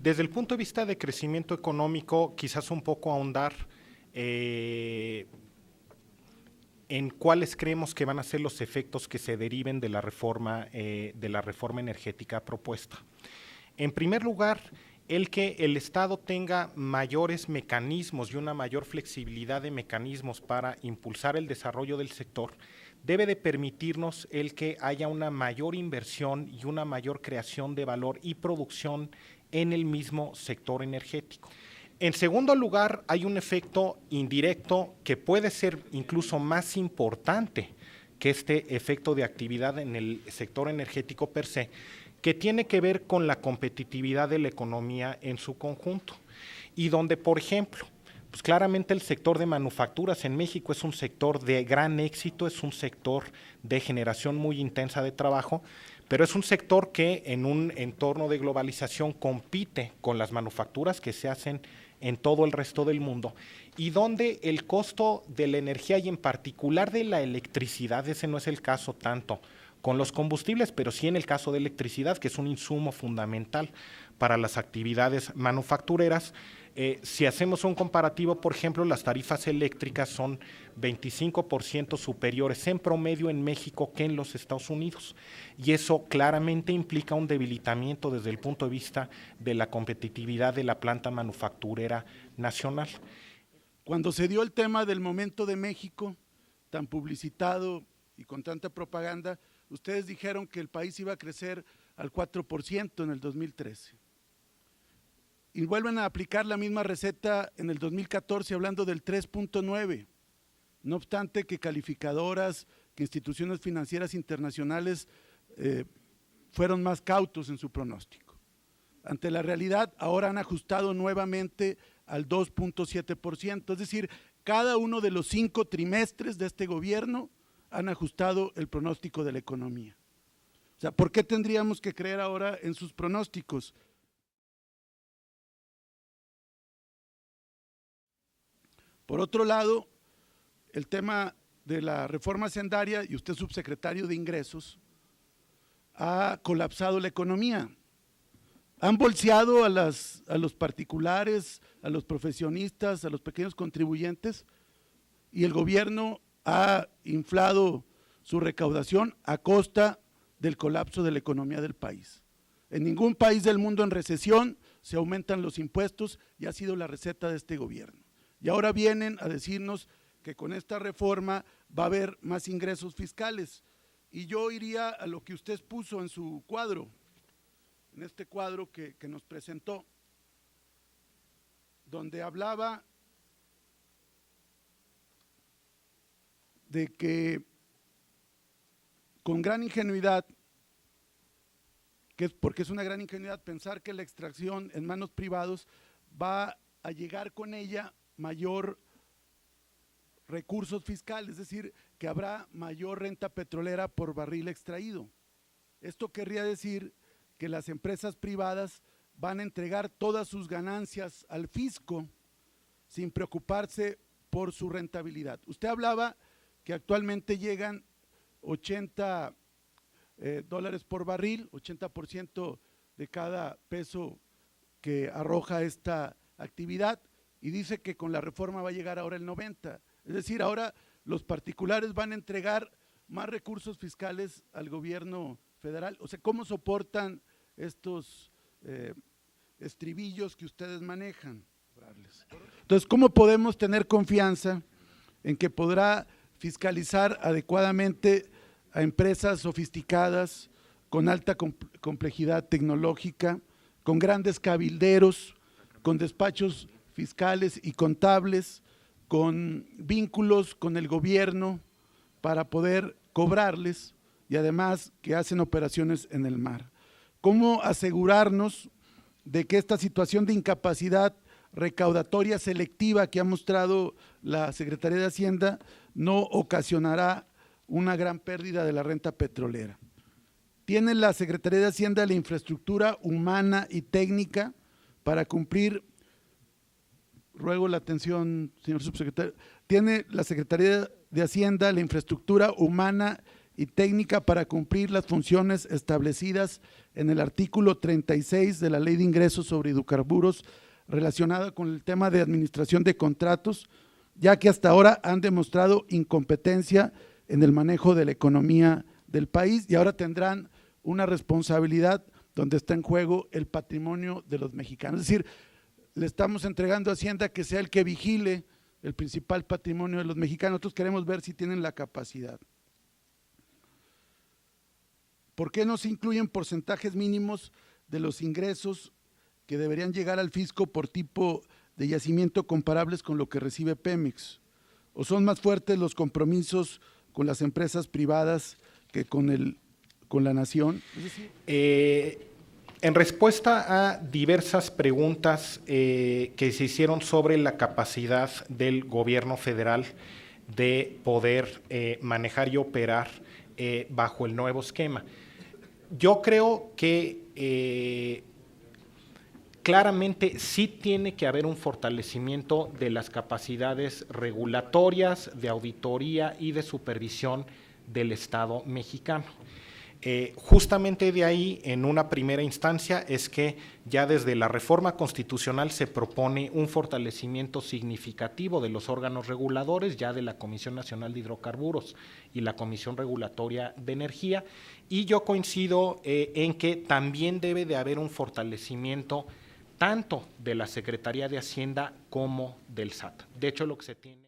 Desde el punto de vista de crecimiento económico, quizás un poco ahondar en cuáles creemos que van a ser los efectos que se deriven de la reforma energética propuesta. En primer lugar, el que el Estado tenga mayores mecanismos y una mayor flexibilidad de mecanismos para impulsar el desarrollo del sector debe de permitirnos el que haya una mayor inversión y una mayor creación de valor y producción en el mismo sector energético. En segundo lugar, hay un efecto indirecto que puede ser incluso más importante que este efecto de actividad en el sector energético per se, que tiene que ver con la competitividad de la economía en su conjunto. Y donde, por ejemplo, pues claramente el sector de manufacturas en México es un sector de gran éxito, es un sector de generación muy intensa de trabajo, pero es un sector que en un entorno de globalización compite con las manufacturas que se hacen en todo el resto del mundo y donde el costo de la energía y en particular de la electricidad, ese no es el caso tanto con los combustibles, pero sí en el caso de electricidad, que es un insumo fundamental para las actividades manufactureras. Si hacemos un comparativo, por ejemplo, las tarifas eléctricas son 25% superiores en promedio en México que en los Estados Unidos. Y eso claramente implica un debilitamiento desde el punto de vista de la competitividad de la planta manufacturera nacional. Cuando se dio el tema del momento de México, tan publicitado y con tanta propaganda, ustedes dijeron que el país iba a crecer al 4% en el 2013. Y vuelven a aplicar la misma receta en el 2014 hablando del 3.9. No obstante que calificadoras, que instituciones financieras internacionales fueron más cautos en su pronóstico. Ante la realidad, ahora han ajustado nuevamente al 2.7%, es decir, cada uno de los 5 trimestres de este gobierno han ajustado el pronóstico de la economía. O sea, ¿por qué tendríamos que creer ahora en sus pronósticos? Por otro lado, el tema de la reforma hacendaria, y usted subsecretario de Ingresos, ha colapsado la economía. Han bolseado a los particulares, a los profesionistas, a los pequeños contribuyentes, y el gobierno ha inflado su recaudación a costa del colapso de la economía del país. En ningún país del mundo en recesión se aumentan los impuestos y ha sido la receta de este gobierno. Y ahora vienen a decirnos que con esta reforma va a haber más ingresos fiscales. Y yo iría a lo que usted puso en su cuadro, en este cuadro que nos presentó, donde hablaba de que con gran ingenuidad, porque es una gran ingenuidad pensar que la extracción en manos privados va a llegar con ella mayor recursos fiscales, es decir, que habrá mayor renta petrolera por barril extraído. Esto querría decir que las empresas privadas van a entregar todas sus ganancias al fisco sin preocuparse por su rentabilidad. Usted hablaba que actualmente llegan 80 dólares por barril, 80% de cada peso que arroja esta actividad, y dice que con la reforma va a llegar ahora el 90%. Es decir, ahora los particulares van a entregar más recursos fiscales al gobierno federal. O sea, ¿cómo soportan estos estribillos que ustedes manejan? Entonces, ¿cómo podemos tener confianza en que podrá fiscalizar adecuadamente a empresas sofisticadas, con alta complejidad tecnológica, con grandes cabilderos, con despachos fiscales y contables, con vínculos con el gobierno para poder cobrarles y además que hacen operaciones en el mar? ¿Cómo asegurarnos de que esta situación de incapacidad recaudatoria selectiva que ha mostrado la Secretaría de Hacienda no ocasionará una gran pérdida de la renta petrolera? ¿Tiene la Secretaría de Hacienda la infraestructura humana y técnica para cumplir? Ruego la atención, señor subsecretario. ¿Tiene la Secretaría de Hacienda la infraestructura humana y técnica para cumplir las funciones establecidas en el artículo 36 de la Ley de Ingresos sobre Hidrocarburos relacionada con el tema de administración de contratos, ya que hasta ahora han demostrado incompetencia en el manejo de la economía del país y ahora tendrán una responsabilidad donde está en juego el patrimonio de los mexicanos. Es decir, le estamos entregando a Hacienda que sea el que vigile el principal patrimonio de los mexicanos. Nosotros queremos ver si tienen la capacidad. ¿Por qué no se incluyen porcentajes mínimos de los ingresos que deberían llegar al fisco por tipo de yacimiento comparables con lo que recibe Pemex? ¿O son más fuertes los compromisos con las empresas privadas que con la nación? Es decir, en respuesta a diversas preguntas que se hicieron sobre la capacidad del gobierno federal de poder manejar y operar bajo el nuevo esquema, yo creo que claramente sí tiene que haber un fortalecimiento de las capacidades regulatorias, de auditoría y de supervisión del Estado mexicano. Justamente de ahí, en una primera instancia, es que ya desde la reforma constitucional se propone un fortalecimiento significativo de los órganos reguladores, ya de la Comisión Nacional de Hidrocarburos y la Comisión Regulatoria de Energía, y yo coincido en que también debe de haber un fortalecimiento tanto de la Secretaría de Hacienda como del SAT. De hecho, lo que se tiene